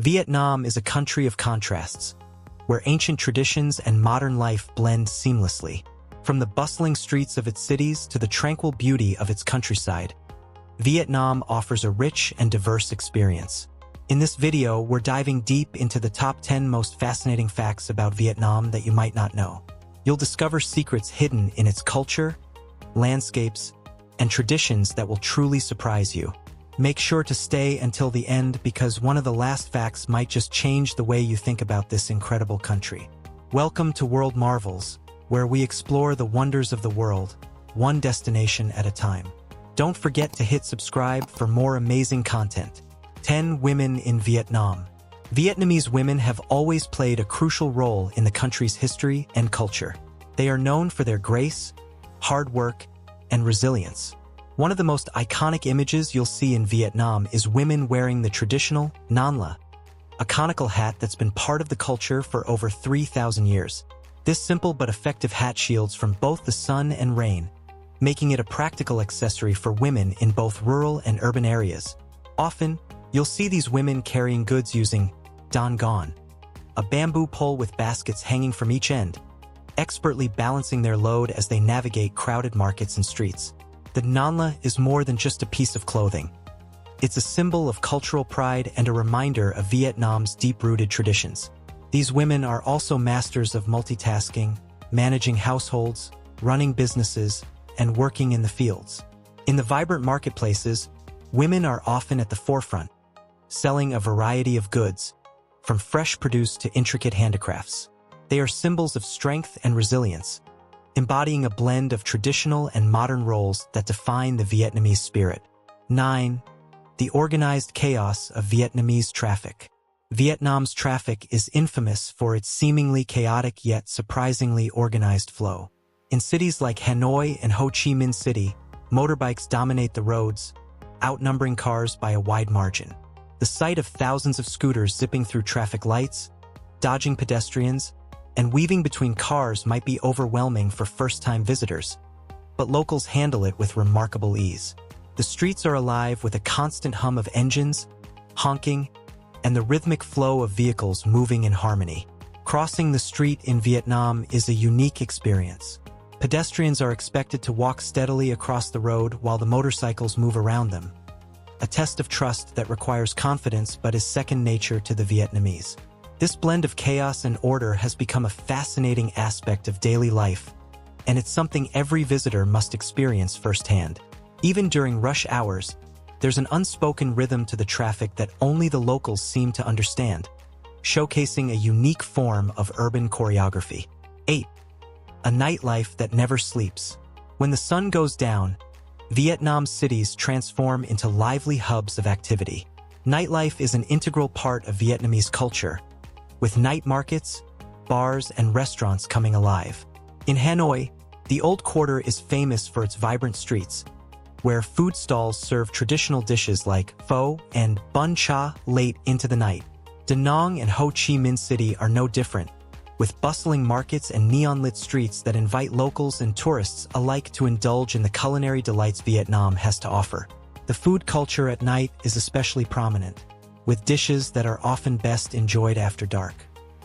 Vietnam is a country of contrasts, where ancient traditions and modern life blend seamlessly. From the bustling streets of its cities to the tranquil beauty of its countryside, Vietnam offers a rich and diverse experience. In this video, we're diving deep into the top 10 most fascinating facts about Vietnam that you might not know. You'll discover secrets hidden in its culture, landscapes, and traditions that will truly surprise you. Make sure to stay until the end because one of the last facts might just change the way you think about this incredible country. Welcome to World Marvels, where we explore the wonders of the world, one destination at a time. Don't forget to hit subscribe for more amazing content. 10 Women in Vietnam. Vietnamese women have always played a crucial role in the country's history and culture. They are known for their grace, hard work, and resilience. One of the most iconic images you'll see in Vietnam is women wearing the traditional nón lá, a conical hat that's been part of the culture for over 3,000 years. This simple but effective hat shields from both the sun and rain, making it a practical accessory for women in both rural and urban areas. Often, you'll see these women carrying goods using dan gòn, a bamboo pole with baskets hanging from each end, expertly balancing their load as they navigate crowded markets and streets. The nón lá is more than just a piece of clothing. It's a symbol of cultural pride and a reminder of Vietnam's deep-rooted traditions. These women are also masters of multitasking, managing households, running businesses, and working in the fields. In the vibrant marketplaces, women are often at the forefront, selling a variety of goods, from fresh produce to intricate handicrafts. They are symbols of strength and resilience, embodying a blend of traditional and modern roles that define the Vietnamese spirit. 9. The organized chaos of Vietnamese traffic. Vietnam's traffic is infamous for its seemingly chaotic yet surprisingly organized flow. In cities like Hanoi and Ho Chi Minh City, motorbikes dominate the roads, outnumbering cars by a wide margin. The sight of thousands of scooters zipping through traffic lights, dodging pedestrians, and weaving between cars might be overwhelming for first-time visitors, but locals handle it with remarkable ease. The streets are alive with a constant hum of engines, honking, and the rhythmic flow of vehicles moving in harmony. Crossing the street in Vietnam is a unique experience. Pedestrians are expected to walk steadily across the road while the motorcycles move around them, a test of trust that requires confidence but is second nature to the Vietnamese. This blend of chaos and order has become a fascinating aspect of daily life, and it's something every visitor must experience firsthand. Even during rush hours, there's an unspoken rhythm to the traffic that only the locals seem to understand, showcasing a unique form of urban choreography. 8. A nightlife that never sleeps. When the sun goes down, Vietnam's cities transform into lively hubs of activity. Nightlife is an integral part of Vietnamese culture, with night markets, bars, and restaurants coming alive. In Hanoi, the Old Quarter is famous for its vibrant streets, where food stalls serve traditional dishes like pho and bun cha late into the night. Da Nang and Ho Chi Minh City are no different, with bustling markets and neon-lit streets that invite locals and tourists alike to indulge in the culinary delights Vietnam has to offer. The food culture at night is especially prominent, with dishes that are often best enjoyed after dark.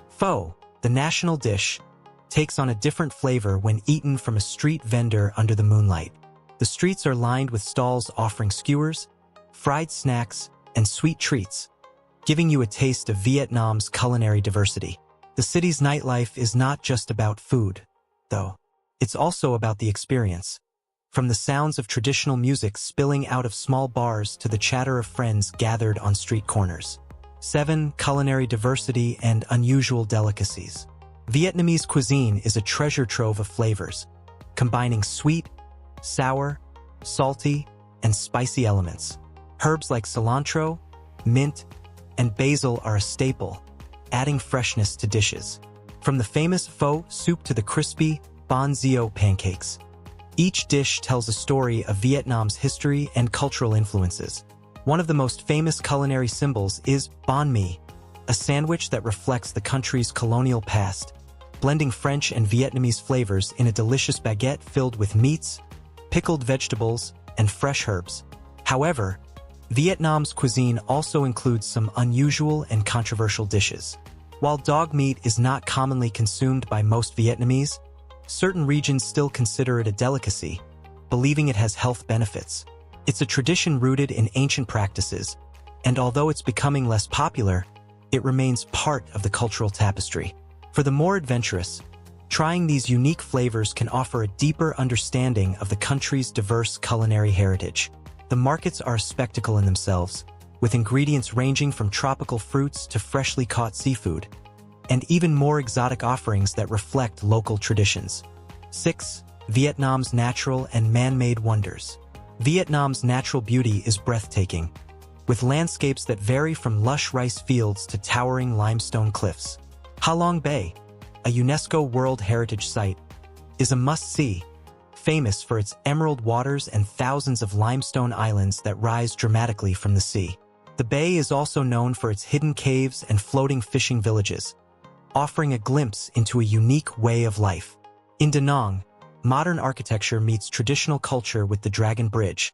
Pho, the national dish, takes on a different flavor when eaten from a street vendor under the moonlight. The streets are lined with stalls offering skewers, fried snacks, and sweet treats, giving you a taste of Vietnam's culinary diversity. The city's nightlife is not just about food, though. It's also about the experience. From the sounds of traditional music spilling out of small bars to the chatter of friends gathered on street corners. 7. Culinary diversity and unusual delicacies. Vietnamese cuisine is a treasure trove of flavors, combining sweet, sour, salty, and spicy elements. Herbs like cilantro, mint, and basil are a staple, adding freshness to dishes. From the famous pho soup to the crispy bánh xèo pancakes, each dish tells a story of Vietnam's history and cultural influences. One of the most famous culinary symbols is bánh mì, a sandwich that reflects the country's colonial past, blending French and Vietnamese flavors in a delicious baguette filled with meats, pickled vegetables, and fresh herbs. However, Vietnam's cuisine also includes some unusual and controversial dishes. While dog meat is not commonly consumed by most Vietnamese, certain regions still consider it a delicacy, believing it has health benefits. It's a tradition rooted in ancient practices, and although it's becoming less popular, it remains part of the cultural tapestry. For the more adventurous, trying these unique flavors can offer a deeper understanding of the country's diverse culinary heritage. The markets are a spectacle in themselves, with ingredients ranging from tropical fruits to freshly caught seafood, and even more exotic offerings that reflect local traditions. 6. Vietnam's natural and man-made wonders. Vietnam's natural beauty is breathtaking, with landscapes that vary from lush rice fields to towering limestone cliffs. Ha Long Bay, a UNESCO World Heritage Site, is a must-see, famous for its emerald waters and thousands of limestone islands that rise dramatically from the sea. The bay is also known for its hidden caves and floating fishing villages, offering a glimpse into a unique way of life. In Da Nang, modern architecture meets traditional culture with the Dragon Bridge,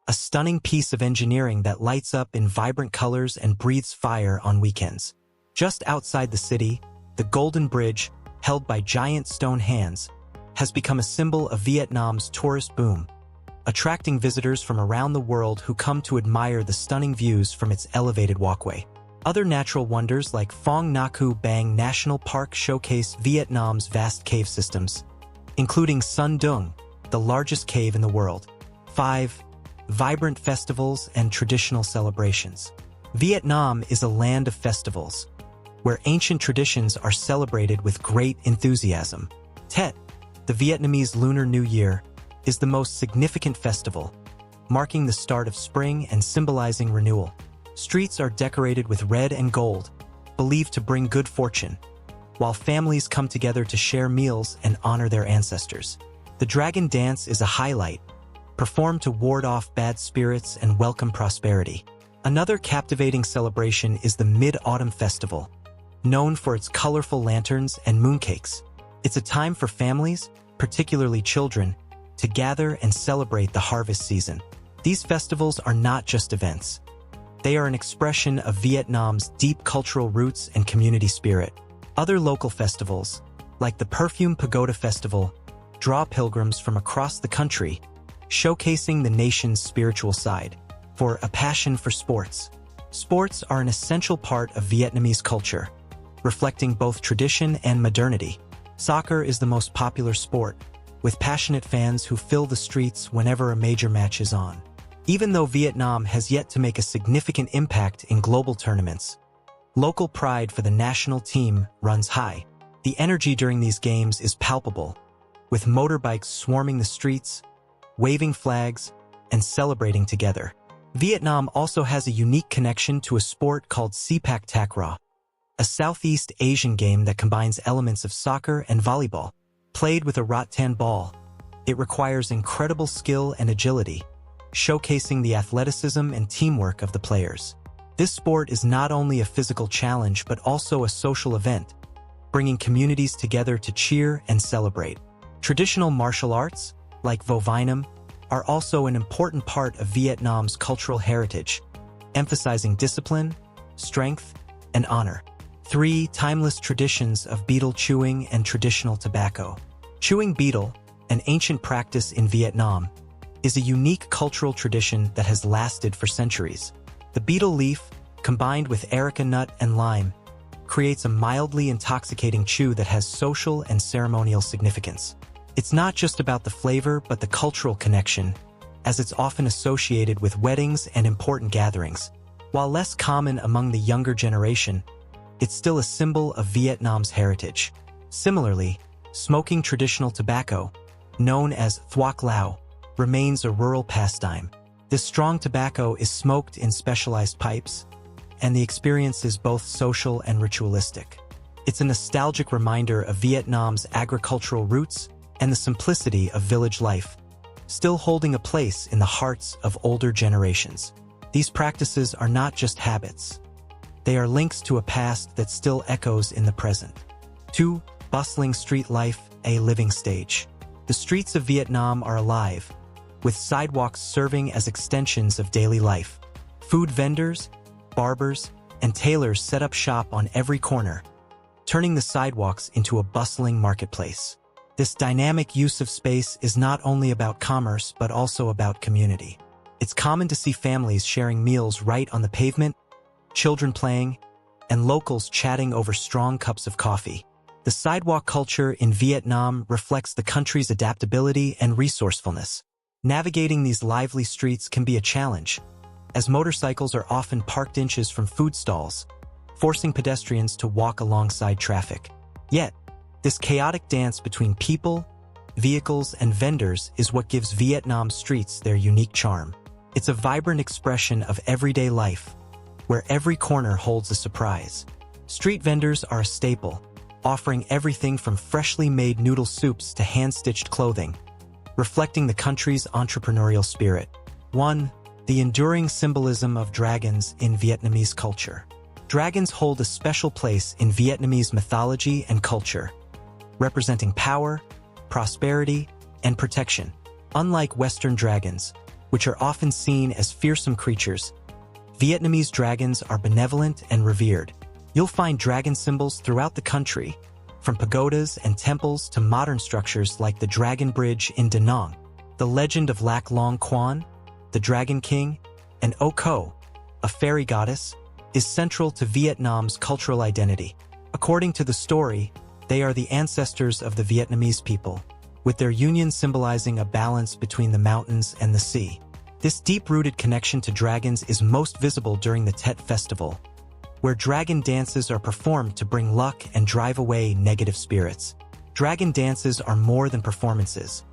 a stunning piece of engineering that lights up in vibrant colors and breathes fire on weekends. Just outside the city, the Golden Bridge, held by giant stone hands, has become a symbol of Vietnam's tourist boom, attracting visitors from around the world who come to admire the stunning views from its elevated walkway. Other natural wonders like Phong Nha Bang National Park showcase Vietnam's vast cave systems, including Sun Dung, the largest cave in the world. 5. Vibrant festivals and traditional celebrations. Vietnam is a land of festivals, where ancient traditions are celebrated with great enthusiasm. Tet, the Vietnamese Lunar New Year, is the most significant festival, marking the start of spring and symbolizing renewal. Streets are decorated with red and gold, believed to bring good fortune, while families come together to share meals and honor their ancestors. The Dragon Dance is a highlight, performed to ward off bad spirits and welcome prosperity. Another captivating celebration is the Mid-Autumn Festival, known for its colorful lanterns and mooncakes. It's a time for families, particularly children, to gather and celebrate the harvest season. These festivals are not just events. They are an expression of Vietnam's deep cultural roots and community spirit. Other local festivals, like the Perfume Pagoda Festival, draw pilgrims from across the country, showcasing the nation's spiritual side. For a passion for sports. Sports are an essential part of Vietnamese culture, reflecting both tradition and modernity. Soccer is the most popular sport, with passionate fans who fill the streets whenever a major match is on. Even though Vietnam has yet to make a significant impact in global tournaments, local pride for the national team runs high. The energy during these games is palpable, with motorbikes swarming the streets, waving flags, and celebrating together. Vietnam also has a unique connection to a sport called Sepak Takraw, a Southeast Asian game that combines elements of soccer and volleyball. Played with a rattan ball, it requires incredible skill and agility, showcasing the athleticism and teamwork of the players. This sport is not only a physical challenge but also a social event, bringing communities together to cheer and celebrate. Traditional martial arts, like Vo Vinam, are also an important part of Vietnam's cultural heritage, emphasizing discipline, strength, and honor. 3. Timeless traditions of betel chewing and traditional tobacco. Chewing betel, an ancient practice in Vietnam, is a unique cultural tradition that has lasted for centuries. The betel leaf, combined with areca nut and lime, creates a mildly intoxicating chew that has social and ceremonial significance. It's not just about the flavor but the cultural connection, as it's often associated with weddings and important gatherings. While less common among the younger generation, it's still a symbol of Vietnam's heritage. Similarly, smoking traditional tobacco, known as thuoc lao, remains a rural pastime. This strong tobacco is smoked in specialized pipes, and the experience is both social and ritualistic. It's a nostalgic reminder of Vietnam's agricultural roots and the simplicity of village life, still holding a place in the hearts of older generations. These practices are not just habits. They are links to a past that still echoes in the present. 2. Bustling street life, a living stage. The streets of Vietnam are alive, with sidewalks serving as extensions of daily life. Food vendors, barbers, and tailors set up shop on every corner, turning the sidewalks into a bustling marketplace. This dynamic use of space is not only about commerce but also about community. It's common to see families sharing meals right on the pavement, children playing, and locals chatting over strong cups of coffee. The sidewalk culture in Vietnam reflects the country's adaptability and resourcefulness. Navigating these lively streets can be a challenge, as motorcycles are often parked inches from food stalls, forcing pedestrians to walk alongside traffic. Yet, this chaotic dance between people, vehicles, and vendors is what gives Vietnam's streets their unique charm. It's a vibrant expression of everyday life, where every corner holds a surprise. Street vendors are a staple, offering everything from freshly made noodle soups to hand-stitched clothing, reflecting the country's entrepreneurial spirit. 1. The enduring symbolism of dragons in Vietnamese culture. Dragons hold a special place in Vietnamese mythology and culture, representing power, prosperity, and protection. Unlike Western dragons, which are often seen as fearsome creatures, Vietnamese dragons are benevolent and revered. You'll find dragon symbols throughout the country, from pagodas and temples to modern structures like the Dragon Bridge in Da Nang. The legend of Lac Long Quan, the Dragon King, and O Ko, a fairy goddess, is central to Vietnam's cultural identity. According to the story, they are the ancestors of the Vietnamese people, with their union symbolizing a balance between the mountains and the sea. This deep-rooted connection to dragons is most visible during the Tet Festival, where dragon dances are performed to bring luck and drive away negative spirits. Dragon dances are more than performances.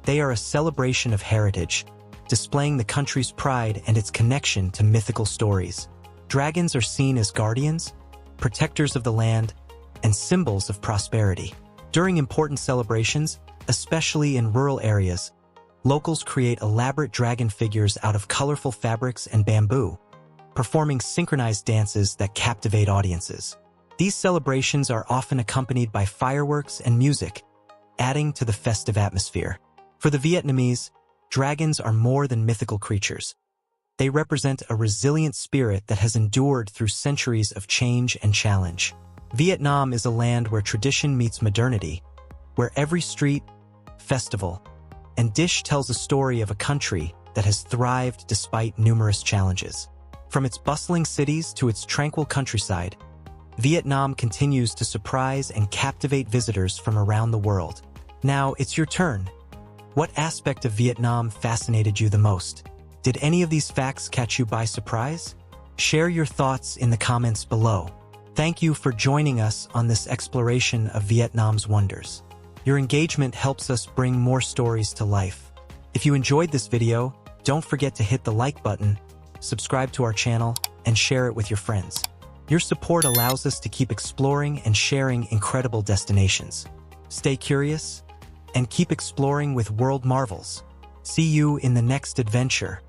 They are a celebration of heritage, displaying the country's pride and its connection to mythical stories. Dragons are seen as guardians, protectors of the land, and symbols of prosperity. During important celebrations, especially in rural areas, locals create elaborate dragon figures out of colorful fabrics and bamboo, performing synchronized dances that captivate audiences. These celebrations are often accompanied by fireworks and music, adding to the festive atmosphere. For the Vietnamese, dragons are more than mythical creatures. They represent a resilient spirit that has endured through centuries of change and challenge. Vietnam is a land where tradition meets modernity, where every street, festival, and dish tells a story of a country that has thrived despite numerous challenges. From its bustling cities to its tranquil countryside, Vietnam continues to surprise and captivate visitors from around the world. Now, it's your turn. What aspect of Vietnam fascinated you the most? Did any of these facts catch you by surprise? Share your thoughts in the comments below. Thank you for joining us on this exploration of Vietnam's wonders. Your engagement helps us bring more stories to life. If you enjoyed this video, don't forget to hit the like button, subscribe to our channel, and share it with your friends. Your support allows us to keep exploring and sharing incredible destinations. Stay curious and keep exploring with world marvels. See you in the next adventure.